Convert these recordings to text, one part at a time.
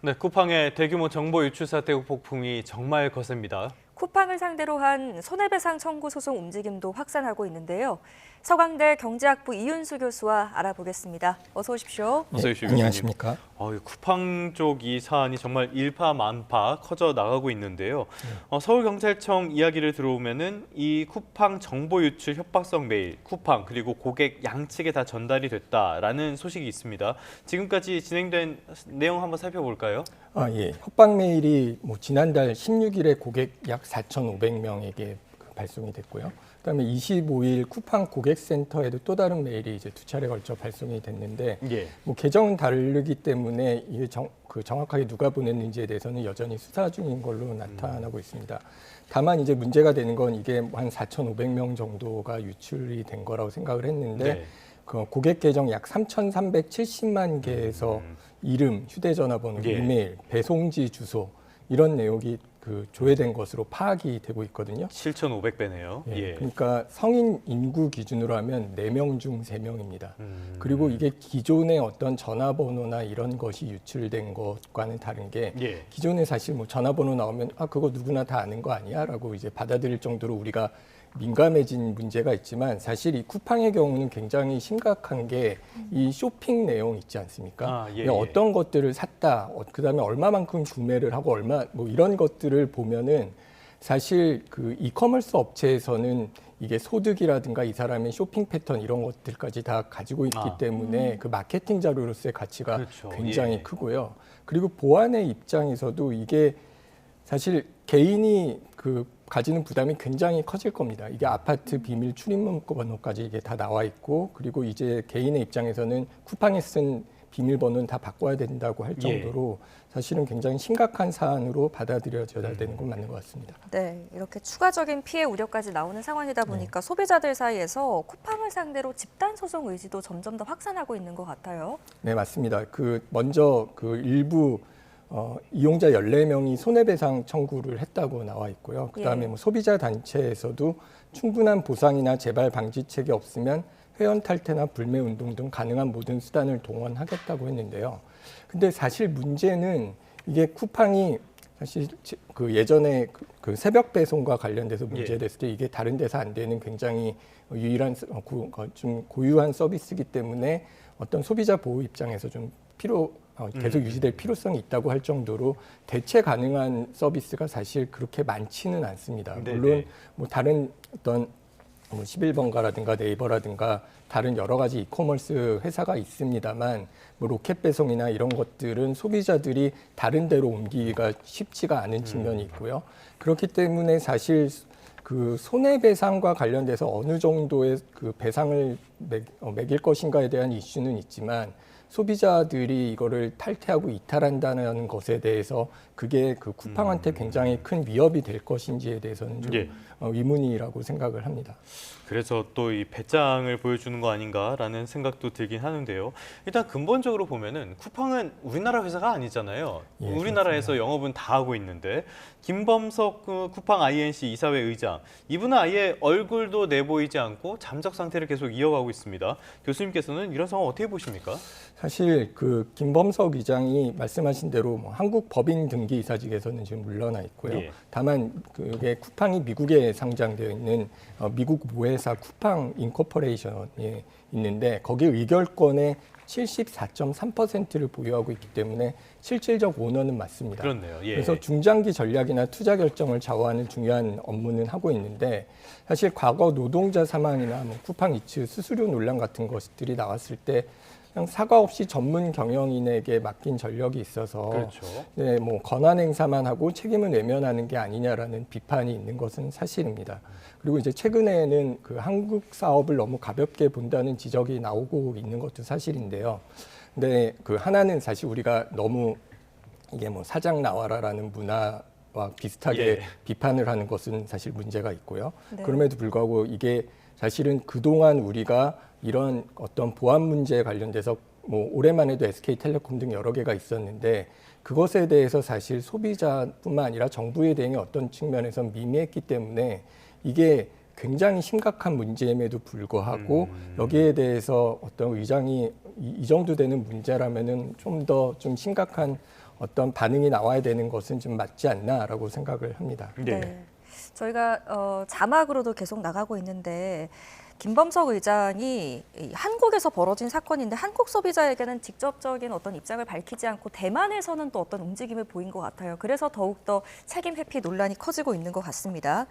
네, 쿠팡의 대규모 정보 유출 사태 폭풍이 정말 거셉니다. 쿠팡을 상대로 한 손해배상 청구 소송 움직임도 확산하고 있는데요. 서강대 경제학부 이윤수 교수와 알아보겠습니다. 어서 오십시오. 어서 오십시오. 안녕하십니까. 쿠팡 쪽 이 사안이 정말 일파만파 커져 나가고 있는데요. 서울경찰청 이야기를 들어오면은 이 쿠팡 정보 유출 협박성 메일, 쿠팡 그리고 고객 양측에 다 전달이 됐다라는 소식이 있습니다. 지금까지 진행된 내용 한번 살펴볼까요? 예. 협박 메일이 지난달 16일에 고객 약 4,500명에게 발송이 됐고요. 그다음에 25일 쿠팡 고객센터에도 또 다른 메일이 이제 2차례 걸쳐 발송이 됐는데 예. 계정은 다르기 때문에 이게 정확하게 누가 보냈는지에 대해서는 여전히 수사 중인 걸로 나타나고 있습니다. 다만 이제 문제가 되는 건 이게 한 4,500명 정도가 유출이 된 거라고 생각을 했는데 네. 그 고객 계정 약 3,370만 개에서 이름, 휴대전화번호, 예. 이메일, 배송지 주소 이런 내용이 조회된 것으로 파악이 되고 있거든요. 7,500배네요. 예. 그러니까 성인 인구 기준으로 하면 4명 중 3명입니다. 그리고 이게 기존의 어떤 전화번호나 이런 것이 유출된 것과는 다른 게 예. 기존에 사실 전화번호 나오면 그거 누구나 다 아는 거 아니야? 라고 이제 받아들일 정도로 우리가 민감해진 문제가 있지만 사실 이 쿠팡의 경우는 굉장히 심각한 게 이 쇼핑 내용 있지 않습니까? 어떤 것들을 샀다, 그다음에 얼마만큼 구매를 하고 얼마 이런 것들을 보면은 사실 그 이커머스 업체에서는 이게 소득이라든가 이 사람의 쇼핑 패턴 이런 것들까지 다 가지고 있기 때문에 그 마케팅 자료로서의 가치가 그렇죠. 굉장히 크고요. 그리고 보안의 입장에서도 이게 사실 개인이 가지는 부담이 굉장히 커질 겁니다. 이게 아파트 비밀 출입문번호까지 이게 다 나와 있고, 그리고 이제 개인의 입장에서는 쿠팡에 쓴 비밀번호는 다 바꿔야 된다고 할 정도로 사실은 굉장히 심각한 사안으로 받아들여져야 되는 건 맞는 것 같습니다. 네, 이렇게 추가적인 피해 우려까지 나오는 상황이다 보니까 소비자들 사이에서 쿠팡을 상대로 집단 소송 의지도 점점 더 확산하고 있는 것 같아요. 네, 맞습니다. 먼저 일부 이용자 14명이 손해배상 청구를 했다고 나와 있고요. 그다음에 소비자 단체에서도 충분한 보상이나 재발 방지책이 없으면 회원 탈퇴나 불매 운동 등 가능한 모든 수단을 동원하겠다고 했는데요. 근데 사실 문제는 이게 쿠팡이 사실 예전에 새벽 배송과 관련돼서 문제됐을 때 이게 다른 데서 안 되는 굉장히 유일한 좀 고유한 서비스이기 때문에 어떤 소비자 보호 입장에서 좀 계속 유지될 필요성이 있다고 할 정도로 대체 가능한 서비스가 사실 그렇게 많지는 않습니다. 물론 다른 어떤 11번가라든가 네이버라든가 다른 여러 가지 이커머스 회사가 있습니다만 로켓 배송이나 이런 것들은 소비자들이 다른 데로 옮기기가 쉽지가 않은 측면이 있고요. 그렇기 때문에 사실 손해배상과 관련돼서 어느 정도의 배상을 매길 것인가에 대한 이슈는 있지만 소비자들이 이거를 탈퇴하고 이탈한다는 것에 대해서 그게 쿠팡한테 굉장히 큰 위협이 될 것인지에 대해서는 좀 의문이라고 생각을 합니다. 그래서 또 이 배짱을 보여주는 거 아닌가라는 생각도 들긴 하는데요. 일단 근본적으로 보면은 쿠팡은 우리나라 회사가 아니잖아요. 우리나라에서 그렇습니다. 영업은 다 하고 있는데 김범석 쿠팡 INC 이사회 의장, 이분은 아예 얼굴도 내보이지 않고 잠적 상태를 계속 이어가고 있습니다. 교수님께서는 이런 상황 어떻게 보십니까? 사실 김범석 의장이 말씀하신 대로 한국 법인 등기 이사직에서는 지금 물러나 있고요. 다만 그게 쿠팡이 미국에 상장되어 있는 미국 모회사 쿠팡 인코퍼레이션에 있는데 거기 의결권의 74.3%를 보유하고 있기 때문에 실질적 오너는 맞습니다. 그렇네요. 그래서 중장기 전략이나 투자 결정을 좌우하는 중요한 업무는 하고 있는데 사실 과거 노동자 사망이나 쿠팡 이츠 수수료 논란 같은 것들이 나왔을 때 그냥 사과 없이 전문 경영인에게 맡긴 전력이 있어서 권한 행사만 하고 책임은 외면하는 게 아니냐라는 비판이 있는 것은 사실입니다. 그리고 이제 최근에는 한국 사업을 너무 가볍게 본다는 지적이 나오고 있는 것도 사실인데요. 근데 하나는 사실 우리가 너무 이게 사장 나와라라는 문화와 비슷하게 비판을 하는 것은 사실 문제가 있고요. 그럼에도 불구하고 이게 사실은 그동안 우리가 이런 어떤 보안 문제에 관련돼서 올해만 해도 SK텔레콤 등 여러 개가 있었는데 그것에 대해서 사실 소비자뿐만 아니라 정부의 대응이 어떤 측면에서 미미했기 때문에 이게 굉장히 심각한 문제임에도 불구하고 여기에 대해서 어떤 의장이 이 정도 되는 문제라면은 좀 더 심각한 어떤 반응이 나와야 되는 것은 좀 맞지 않나라고 생각을 합니다. 네. 저희가 자막으로도 계속 나가고 있는데 김범석 의장이 이 한국에서 벌어진 사건인데 한국 소비자에게는 직접적인 어떤 입장을 밝히지 않고 대만에서는 또 어떤 움직임을 보인 것 같아요. 그래서 더욱더 책임 회피 논란이 커지고 있는 것 같습니다.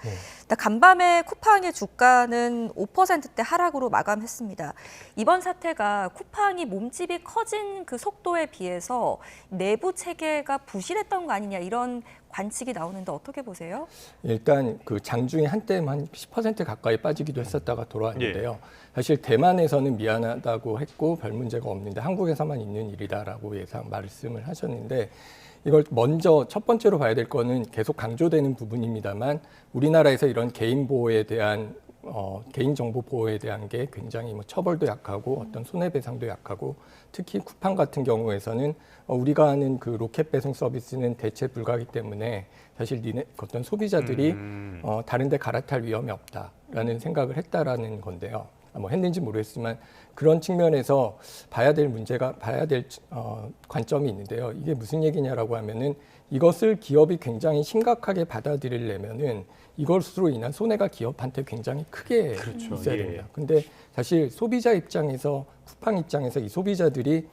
간밤에 쿠팡의 주가는 5%대 하락으로 마감했습니다. 이번 사태가 쿠팡이 몸집이 커진 그 속도에 비해서 내부 체계가 부실했던 거 아니냐 이런 관측이 나오는데 어떻게 보세요? 일단 그 장중에 한때 한 10% 가까이 빠지기도 했었다가 돌아왔는데요. 사실 대만에서는 미안하다고 했고 별 문제가 없는데 한국에서만 있는 일이다라고 예상 말씀을 하셨는데 이걸 먼저 첫 번째로 봐야 될 거는 계속 강조되는 부분입니다만 우리나라에서 이런 개인 보호에 대한 개인정보 보호에 대한 게 굉장히 뭐 처벌도 약하고 어떤 손해배상도 약하고 특히 쿠팡 같은 경우에서는 우리가 하는 그 로켓 배송 서비스는 대체 불가하기 때문에 사실 어떤 소비자들이 다른 데 갈아탈 위험이 없다라는 생각을 했다라는 건데요. 뭐 했는지 모르겠지만 그런 측면에서 봐야 될 관점이 있는데요. 이게 무슨 얘기냐라고 하면은 이것을 기업이 굉장히 심각하게 받아들이려면은 이것으로 인한 손해가 기업한테 굉장히 크게 있어야 됩니다. 근데 사실 소비자 입장에서 쿠팡 입장에서 이 소비자들이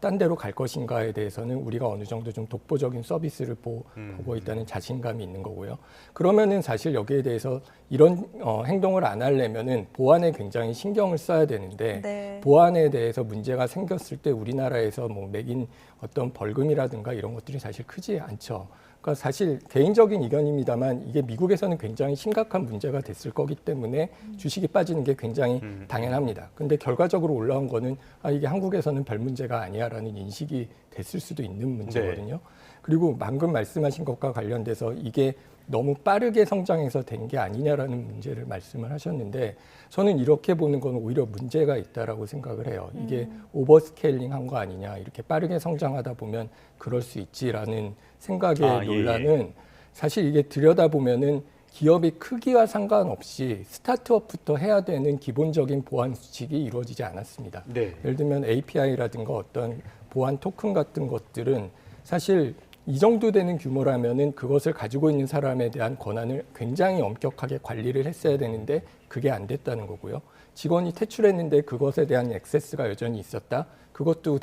딴 데로 갈 것인가에 대해서는 우리가 어느 정도 좀 독보적인 서비스를 보고 있다는 자신감이 있는 거고요. 그러면은 사실 여기에 대해서 이런 행동을 안 하려면은 보안에 굉장히 신경을 써야 되는데 보안에 대해서 문제가 생겼을 때 우리나라에서 뭐 매긴 어떤 벌금이라든가 이런 것들이 사실 크지 않죠. 그러니까 사실 개인적인 의견입니다만 이게 미국에서는 굉장히 심각한 문제가 됐을 거기 때문에 주식이 빠지는 게 굉장히 당연합니다. 근데 결과적으로 올라온 거는 이게 한국에서는 별 문제가 아니야라는 인식이 됐을 수도 있는 문제거든요. 그리고 방금 말씀하신 것과 관련돼서 이게 너무 빠르게 성장해서 된 게 아니냐라는 문제를 말씀을 하셨는데 저는 이렇게 보는 건 오히려 문제가 있다라고 생각을 해요. 이게 오버스케일링 한 거 아니냐. 이렇게 빠르게 성장하다 보면 그럴 수 있지라는 생각의 논란은 사실 이게 들여다보면은 기업의 크기와 상관없이 스타트업부터 해야 되는 기본적인 보안 수칙이 이루어지지 않았습니다. 예를 들면 API라든가 어떤 보안 토큰 같은 것들은 사실 이 정도 되는 규모라면은 그것을 가지고 있는 사람에 대한 권한을 굉장히 엄격하게 관리를 했어야 되는데 그게 안 됐다는 거고요. 직원이 퇴출했는데 그것에 대한 액세스가 여전히 있었다. 그것도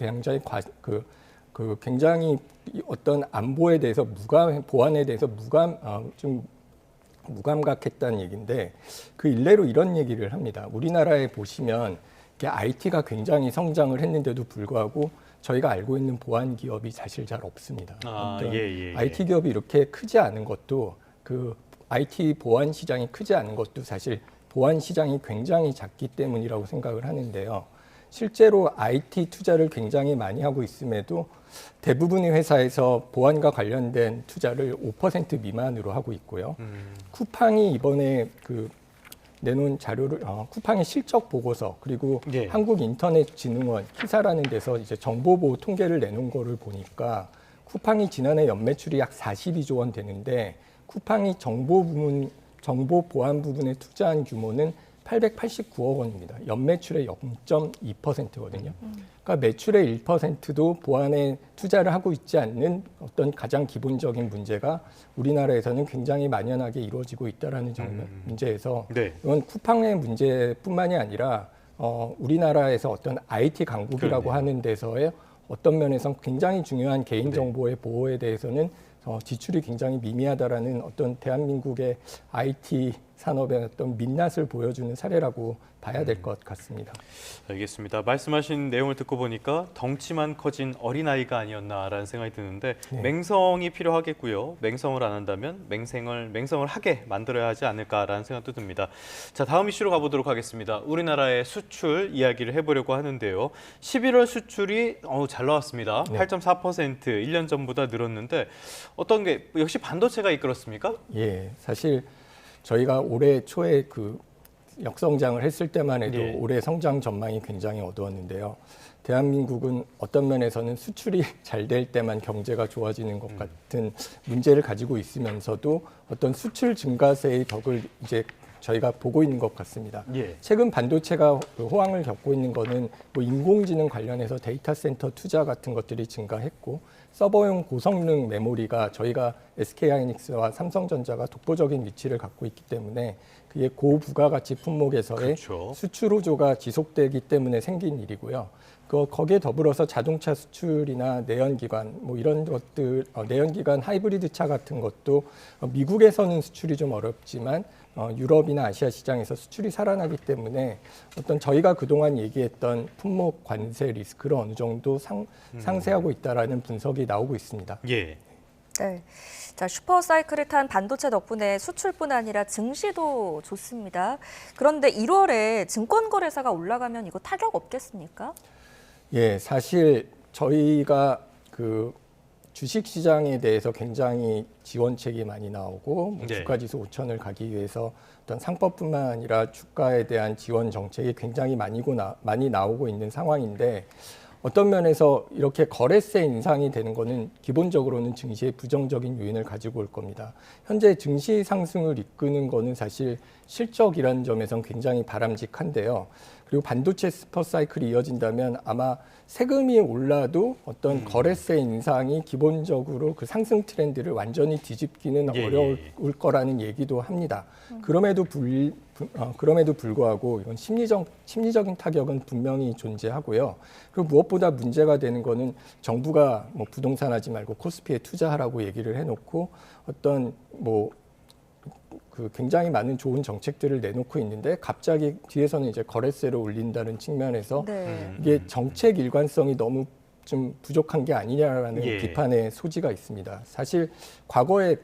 굉장히 어떤 안보에 대해서 보안에 대해서 무감각했다는 얘기인데 그 일례로 이런 얘기를 합니다. 우리나라에 보시면 IT가 굉장히 성장을 했는데도 불구하고 저희가 알고 있는 보안 기업이 사실 잘 없습니다. IT 기업이 이렇게 크지 않은 것도 그 IT 보안 시장이 크지 않은 것도 사실 보안 시장이 굉장히 작기 때문이라고 생각을 하는데요. 실제로 IT 투자를 굉장히 많이 하고 있음에도 대부분의 회사에서 보안과 관련된 투자를 5% 미만으로 하고 있고요. 쿠팡이 이번에 내놓은 자료를 쿠팡의 실적 보고서 그리고 한국인터넷진흥원 키사라는 데서 이제 정보보호 통계를 내놓은 거를 보니까 쿠팡이 지난해 연매출이 약 42조 원 되는데 쿠팡이 정보 보안 부분에 투자한 규모는 889억 원입니다. 연매출의 0.2%거든요. 그러니까 매출의 1%도 보안에 투자를 하고 있지 않는 어떤 가장 기본적인 문제가 우리나라에서는 굉장히 만연하게 이루어지고 있다는 문제에서 이건 쿠팡의 문제뿐만이 아니라 우리나라에서 어떤 IT 강국이라고 하는 데서의 어떤 면에서 굉장히 중요한 개인정보의 보호에 대해서는 지출이 굉장히 미미하다라는 어떤 대한민국의 IT 산업의 어떤 민낯을 보여주는 사례라고 봐야 될 것 같습니다. 알겠습니다. 말씀하신 내용을 듣고 보니까 덩치만 커진 어린아이가 아니었나라는 생각이 드는데 맹성이 필요하겠고요. 맹성을 안 한다면 맹성을 하게 만들어야 하지 않을까라는 생각도 듭니다. 자, 다음 이슈로 가보도록 하겠습니다. 우리나라의 수출 이야기를 해보려고 하는데요. 11월 수출이 잘 나왔습니다. 8.4% 1년 전보다 늘었는데 어떤 게 역시 반도체가 이끌었습니까? 예, 사실 저희가 올해 초에 역성장을 했을 때만 해도 올해 성장 전망이 굉장히 어두웠는데요. 대한민국은 어떤 면에서는 수출이 잘 될 때만 경제가 좋아지는 것 같은 문제를 가지고 있으면서도 어떤 수출 증가세의 덕을 이제 저희가 보고 있는 것 같습니다. 예. 최근 반도체가 호황을 겪고 있는 거는 뭐 인공지능 관련해서 데이터 센터 투자 같은 것들이 증가했고 서버용 고성능 메모리가 저희가 SK하이닉스와 삼성전자가 독보적인 위치를 갖고 있기 때문에 그게 고부가가치 품목에서의 그렇죠. 수출 호조가 지속되기 때문에 생긴 일이고요. 거기에 더불어서 자동차 수출이나 내연기관 뭐 이런 것들, 내연기관 하이브리드 차 같은 것도 미국에서는 수출이 좀 어렵지만 유럽이나 아시아 시장에서 수출이 살아나기 때문에 어떤 저희가 그동안 얘기했던 품목 관세 리스크를 어느 정도 상쇄하고 있다라는 분석이 나오고 있습니다. 예. 네. 자, 슈퍼사이클을 탄 반도체 덕분에 수출뿐 아니라 증시도 좋습니다. 그런데 1월에 증권거래사가 올라가면 이거 타격 없겠습니까? 예, 사실 저희가 그 주식시장에 대해서 굉장히 지원책이 많이 나오고 뭐 네. 주가지수 5천을 가기 위해서 어떤 상법뿐만 아니라 주가에 대한 지원 정책이 굉장히 많이 나오고 있는 상황인데 어떤 면에서 이렇게 거래세 인상이 되는 거는 기본적으로는 증시에 부정적인 요인을 가지고 올 겁니다. 현재 증시 상승을 이끄는 거는 사실 실적이라는 점에선 굉장히 바람직한데요. 그리고 반도체 슈퍼사이클이 이어진다면 아마 세금이 올라도 어떤 거래세 인상이 기본적으로 그 상승 트렌드를 완전히 뒤집기는 예, 어려울 예. 거라는 얘기도 합니다. 그럼에도 불구하고 이건 심리적인 타격은 분명히 존재하고요. 그리고 무엇보다 문제가 되는 거는 정부가 뭐 부동산 하지 말고 코스피에 투자하라고 얘기를 해놓고 어떤 뭐 그 굉장히 많은 좋은 정책들을 내놓고 있는데 갑자기 뒤에서는 이제 거래세를 올린다는 측면에서 네. 이게 정책 일관성이 너무 좀 부족한 게 아니냐라는 예. 비판의 소지가 있습니다. 사실 과거에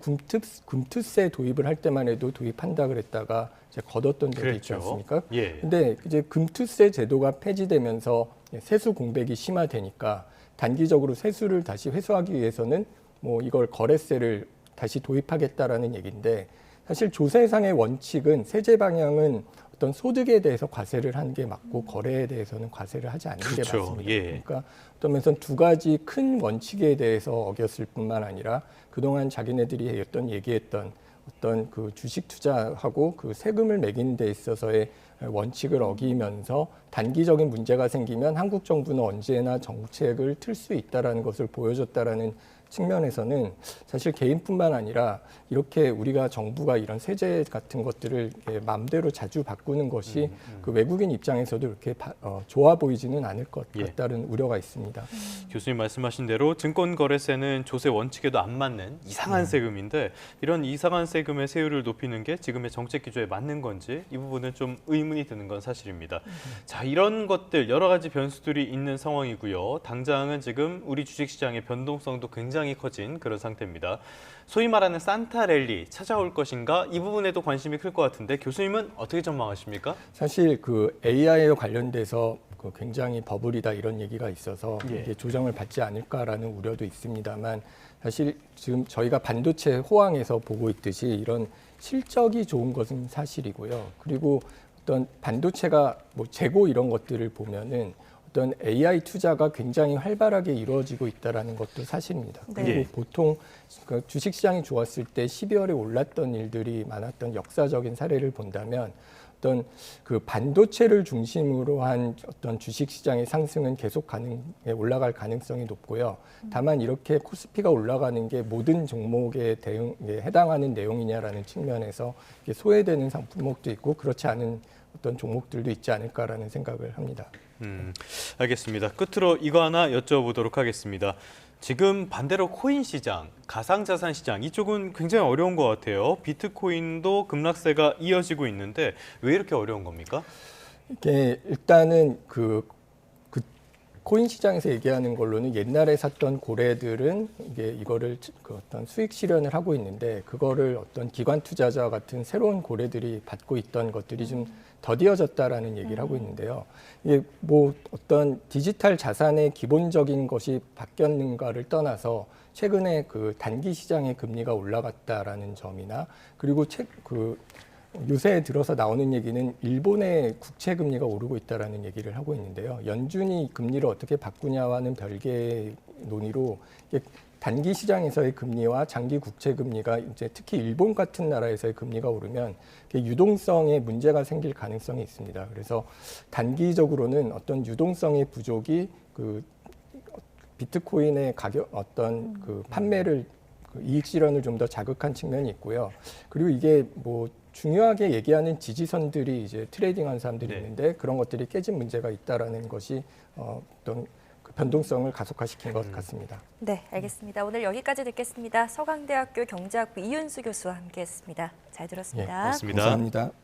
금투세 도입을 할 때만 해도 도입한다 그랬다가 이제 거뒀던 적이 있지 그랬죠. 않습니까? 예. 근데 이제 금투세 제도가 폐지되면서 세수 공백이 심화되니까 단기적으로 세수를 다시 회수하기 위해서는 뭐 이걸 거래세를 다시 도입하겠다라는 얘기인데 사실 조세상의 원칙은 세제 방향은 어떤 소득에 대해서 과세를 하는 게 맞고 거래에 대해서는 과세를 하지 않는 게 그렇죠. 맞습니다. 예. 그러니까 어떤 면에서는 두 가지 큰 원칙에 대해서 어겼을 뿐만 아니라 그동안 자기네들이 얘기했던 어떤 그 주식 투자하고 그 세금을 매기는 데 있어서의 원칙을 어기면서 단기적인 문제가 생기면 한국 정부는 언제나 정책을 틀 수 있다라는 것을 보여줬다라는 측면에서는 사실 개인뿐만 아니라 이렇게 우리가 정부가 이런 세제 같은 것들을 마음대로 자주 바꾸는 것이 그 외국인 입장에서도 이렇게 좋아 보이지는 않을 것 같다는 우려가 있습니다. 교수님 말씀하신 대로 증권거래세는 조세 원칙에도 안 맞는 이상한 세금인데 이런 이상한 세금의 세율을 높이는 게 지금의 정책 기조에 맞는 건지 이 부분은 좀 의문이 드는 건 사실입니다. 자, 이런 것들 여러 가지 변수들이 있는 상황이고요. 당장은 지금 우리 주식시장의 변동성도 굉장히 커진 그런 상태입니다. 소위 말하는 산타 랠리 찾아올 것인가 이 부분에도 관심이 클 것 같은데 교수님은 어떻게 전망하십니까? 사실 그 AI와 관련돼서 그 굉장히 버블이다 이런 얘기가 있어서 이게 조정을 받지 않을까라는 우려도 있습니다만 사실 지금 저희가 반도체 호황에서 보고 있듯이 이런 실적이 좋은 것은 사실이고요. 그리고 어떤 반도체가 뭐 재고 이런 것들을 보면은 어떤 AI 투자가 굉장히 활발하게 이루어지고 있다는 것도 사실입니다. 네. 그리고 보통 그 주식시장이 좋았을 때 12월에 올랐던 일들이 많았던 역사적인 사례를 본다면 어떤 그 반도체를 중심으로 한 어떤 주식시장의 상승은 계속 올라갈 가능성이 높고요. 다만 이렇게 코스피가 올라가는 게 모든 종목에 해당하는 내용이냐라는 측면에서 소외되는 상품목도 있고 그렇지 않은 어떤 종목들도 있지 않을까라는 생각을 합니다. 알겠습니다. 끝으로 이거 하나 여쭤보도록 하겠습니다. 지금 반대로 코인 시장, 가상자산 시장 이쪽은 굉장히 어려운 것 같아요. 비트코인도 급락세가 이어지고 있는데 왜 이렇게 어려운 겁니까? 이게 일단은 그 코인 시장에서 얘기하는 걸로는 옛날에 샀던 고래들은 이거를 그 어떤 수익 실현을 하고 있는데 그거를 어떤 기관 투자자 같은 새로운 고래들이 받고 있던 것들이 좀 더디어졌다라는 얘기를 하고 있는데요. 이게 뭐 어떤 디지털 자산의 기본적인 것이 바뀌었는가를 떠나서 최근에 그 단기 시장의 금리가 올라갔다라는 점이나 그리고 요새 들어서 나오는 얘기는 일본의 국채 금리가 오르고 있다라는 얘기를 하고 있는데요. 연준이 금리를 어떻게 바꾸냐와는 별개의 논의로 단기 시장에서의 금리와 장기 국채 금리가 이제 특히 일본 같은 나라에서의 금리가 오르면 유동성에 문제가 생길 가능성이 있습니다. 그래서 단기적으로는 어떤 유동성의 부족이 그 비트코인의 가격 어떤 그 판매를 그 이익 실현을 좀 더 자극한 측면이 있고요. 그리고 이게 뭐 중요하게 얘기하는 지지선들이 이제 트레이딩하는 사람들이 네. 있는데 그런 것들이 깨진 문제가 있다라는 것이 어떤 그 변동성을 가속화시킨 것 같습니다. 네, 알겠습니다. 오늘 여기까지 듣겠습니다. 서강대학교 경제학부 이윤수 교수와 함께했습니다. 잘 들었습니다. 고맙습니다. 감사합니다.